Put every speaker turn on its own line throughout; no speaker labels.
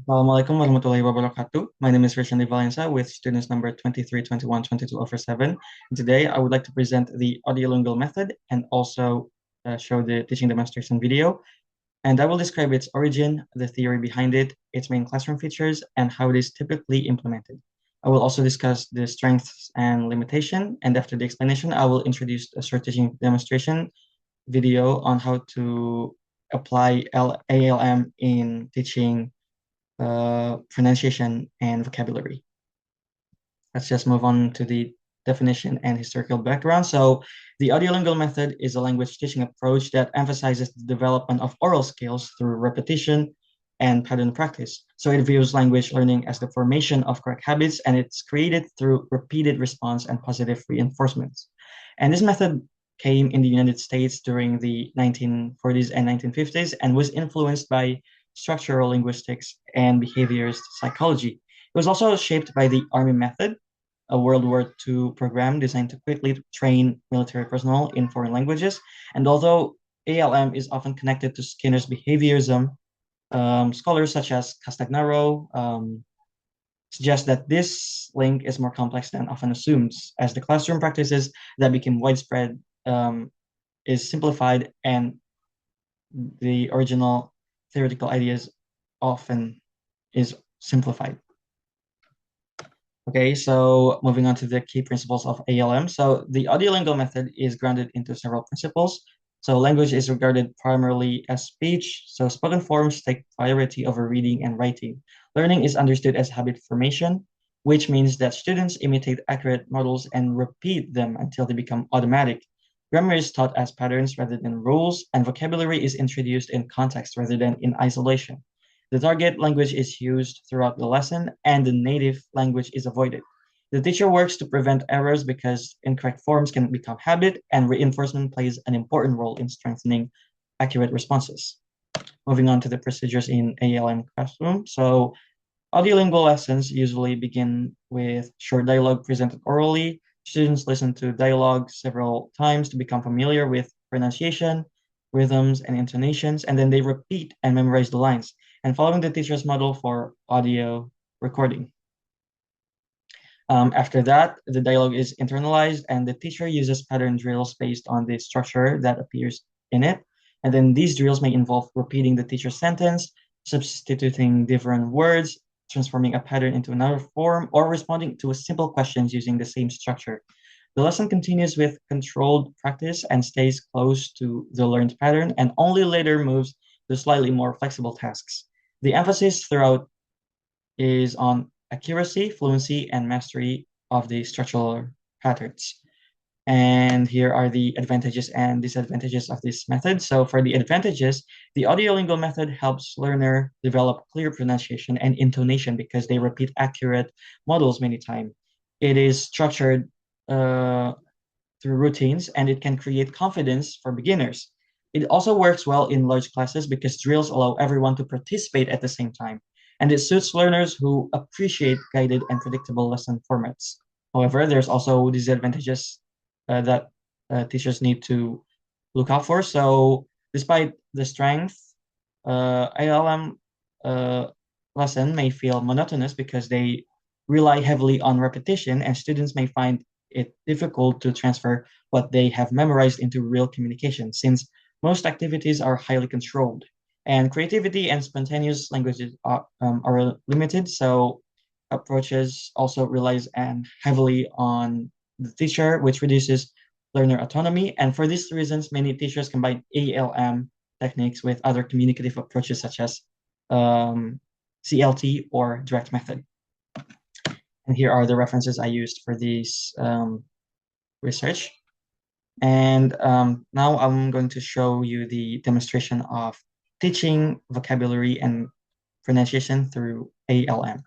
Assalamualaikum warahmatullahi wabarakatuh. My name is Reishandy Valiansa with students number 23, 21, 22 over 7. And today I would like to present the audio-lingual method and also show the teaching demonstration video. And I will describe its origin, the theory behind it, its main classroom features, and how it is typically implemented. I will also discuss the strengths and limitation. And after the explanation, I will introduce a short teaching demonstration video on how to apply ALM in teaching pronunciation and vocabulary. Let's just move on to the definition and historical background. So, the audiolingual method is a language teaching approach that emphasizes the development of oral skills through repetition and pattern practice. So, it views language learning as the formation of correct habits, and it's created through repeated response and positive reinforcements. And this method came in the United States during the 1940s and 1950s and was influenced by structural linguistics and behaviorist psychology. It was also shaped by the Army method, a World War II program designed to quickly train military personnel in foreign languages. And although ALM is often connected to Skinner's behaviorism, scholars such as Castagnaro suggest that this link is more complex than often assumes, as the classroom practices that became widespread is simplified and the original theoretical ideas often is simplified. Okay, so moving on to the key principles of ALM. So the audiolingual method is grounded into several principles. So language is regarded primarily as speech. So spoken forms take priority over reading and writing. Learning is understood as habit formation, which means that students imitate accurate models and repeat them until they become automatic. Grammar is taught as patterns rather than rules, and vocabulary is introduced in context rather than in isolation. The target language is used throughout the lesson, and the native language is avoided. The teacher works to prevent errors because incorrect forms can become habit, and reinforcement plays an important role in strengthening accurate responses. Moving on to the procedures in ALM classroom. So, audiolingual lessons usually begin with short dialogue presented orally. Students listen to dialogue several times to become familiar with pronunciation, rhythms, and intonations, and then they repeat and memorize the lines, and following the teacher's model for audio recording. After that, the dialogue is internalized, and the teacher uses pattern drills based on the structure that appears in it. And then these drills may involve repeating the teacher's sentence, substituting different words, transforming a pattern into another form, or responding to a simple questions using the same structure. The lesson continues with controlled practice and stays close to the learned pattern and only later moves to slightly more flexible tasks. The emphasis throughout is on accuracy, fluency, and mastery of the structural patterns. And here are the advantages and disadvantages of this method. So for the advantages, the audiolingual method helps learner develop clear pronunciation and intonation because they repeat accurate models many times. It is structured through routines, and it can create confidence for beginners. It also works well in large classes because drills allow everyone to participate at the same time, and it suits learners who appreciate guided and predictable lesson formats. However, there's also disadvantages that teachers need to look out for. So, despite the strength, ILM lesson may feel monotonous because they rely heavily on repetition, and students may find it difficult to transfer what they have memorized into real communication, since most activities are highly controlled, and creativity and spontaneous languages are limited. So approaches also relies and heavily on the teacher, which reduces learner autonomy. And for these reasons, many teachers combine ALM techniques with other communicative approaches such as CLT or direct method. And here are the references I used for this research. And now I'm going to show you the demonstration of teaching vocabulary and pronunciation through ALM.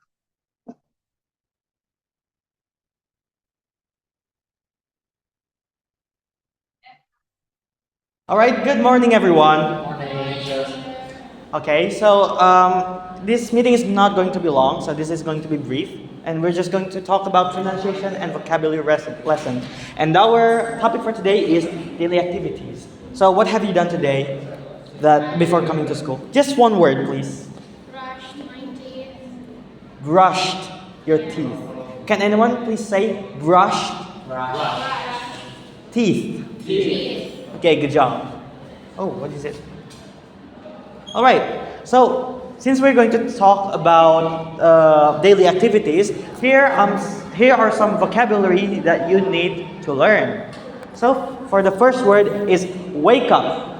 All right, good morning, everyone. Okay, so this meeting is not going to be long, so this is going to be brief, and we're just going to talk about pronunciation and vocabulary lesson. And our topic for today is daily activities. So, what have you done today that before coming to school? Just one word, please.
Brushed my teeth, brushed your teeth. Can anyone please say brushed teeth? Okay, good job. Oh, what is it? All right. So since we're going to talk about daily activities, here are some vocabulary that you need to learn. So for the first word is wake up.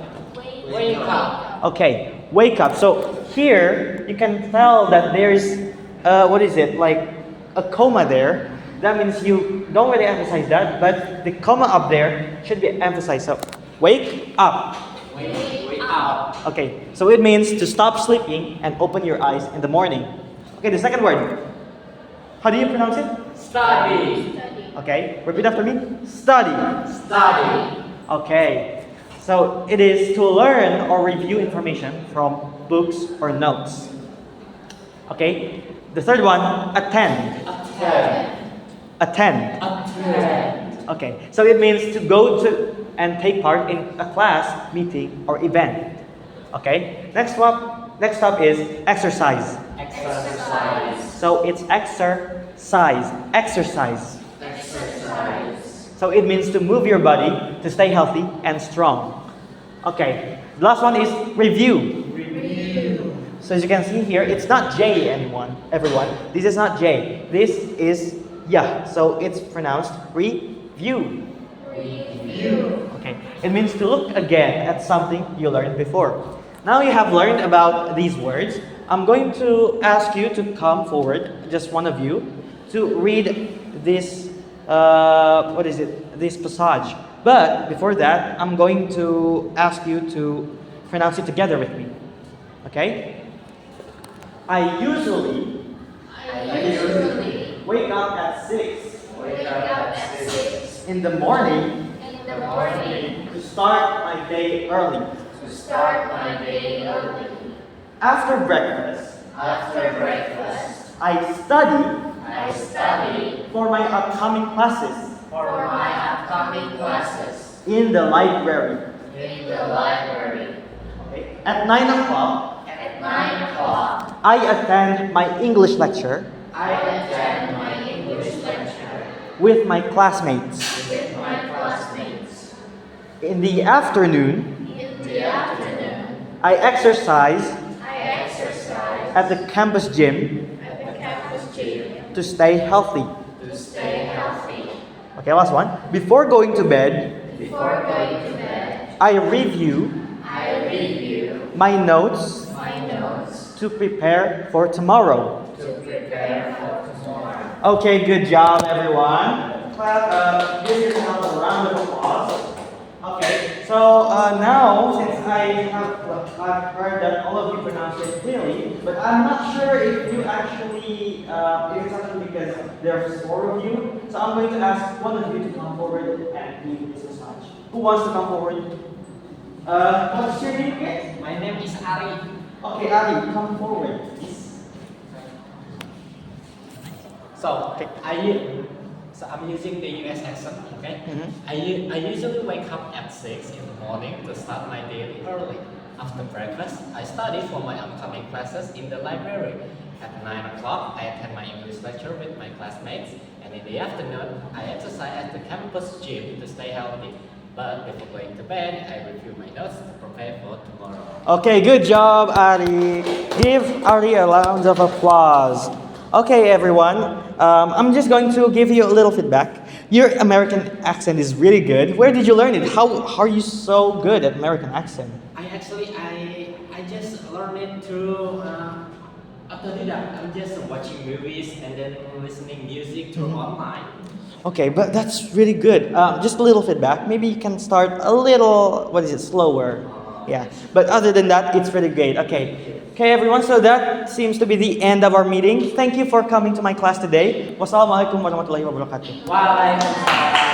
Wake up.
Okay, wake up. So here you can tell that there's what is it, like a comma there. That means you don't really emphasize that, but the comma up there should be emphasized. So wake up.
Wake up.
Okay, so it means to stop sleeping and open your eyes in the morning. Okay, the second word. How do you pronounce it?
Study.
Okay, repeat after me. Study.
Study.
Okay, so it is to learn or review information from books or notes. Okay, the third one, attend.
Attend.
Attend.
Attend.
Okay, so it means to go to and take part in a class, meeting, or event. Okay, next up is exercise.
Exercise.
So it's exercise.
Exercise.
So it means to move your body to stay healthy and strong. Okay, the last one is review.
Review.
So as you can see here, it's not J, everyone. This is not J. This is yeah. So it's pronounced review.
Review.
Okay, it means to look again at something you learned before. Now you have learned about these words. I'm going to ask you to come forward, just one of you, to read this. This passage. But before that, I'm going to ask you to pronounce it together with me. Okay? I usually wake up at 6 in the morning to start my day early. After breakfast, I study for my upcoming classes in the library. Okay. At 9 o'clock, I attend my English lecture with my classmates. In the afternoon, I exercise at the campus gym to stay healthy. Okay, last one. Before going to bed, I review my notes to prepare for tomorrow. Okay, good job, everyone. Give yourself a round of applause. Okay, so now since I've heard that all of you pronounce it clearly, but I'm not sure if you actually if it's actually because there's 4 of you. So I'm going to ask one of you to come forward and lead this massage. Who wants to come forward? What's your name again?
My name is Ari.
Okay, Ari, come forward, please.
So I'm using the US accent, okay?
Mm-hmm.
I usually wake up at 6 in the morning to start my day early. After breakfast, I study for my upcoming classes in the library. At 9 o'clock, I attend my English lecture with my classmates, and in the afternoon, I exercise at the campus gym to stay healthy. But before going to bed, I review my notes to prepare for tomorrow.
Okay, good job, Ari. Give Ari a round of applause. Okay, everyone. I'm just going to give you a little feedback. Your American accent is really good. Where did you learn it? How are you so good at American accent?
I just learned it through autodidact. I'm just watching movies and then listening music through online.
Okay, but that's really good. Just a little feedback. Maybe you can start a little, slower. Yeah. But other than that, it's really great. Okay. Okay, everyone. So that seems to be the end of our meeting. Thank you for coming to my class today. Wassalamualaikum warahmatullahi wabarakatuh.
Waalaikumsalam.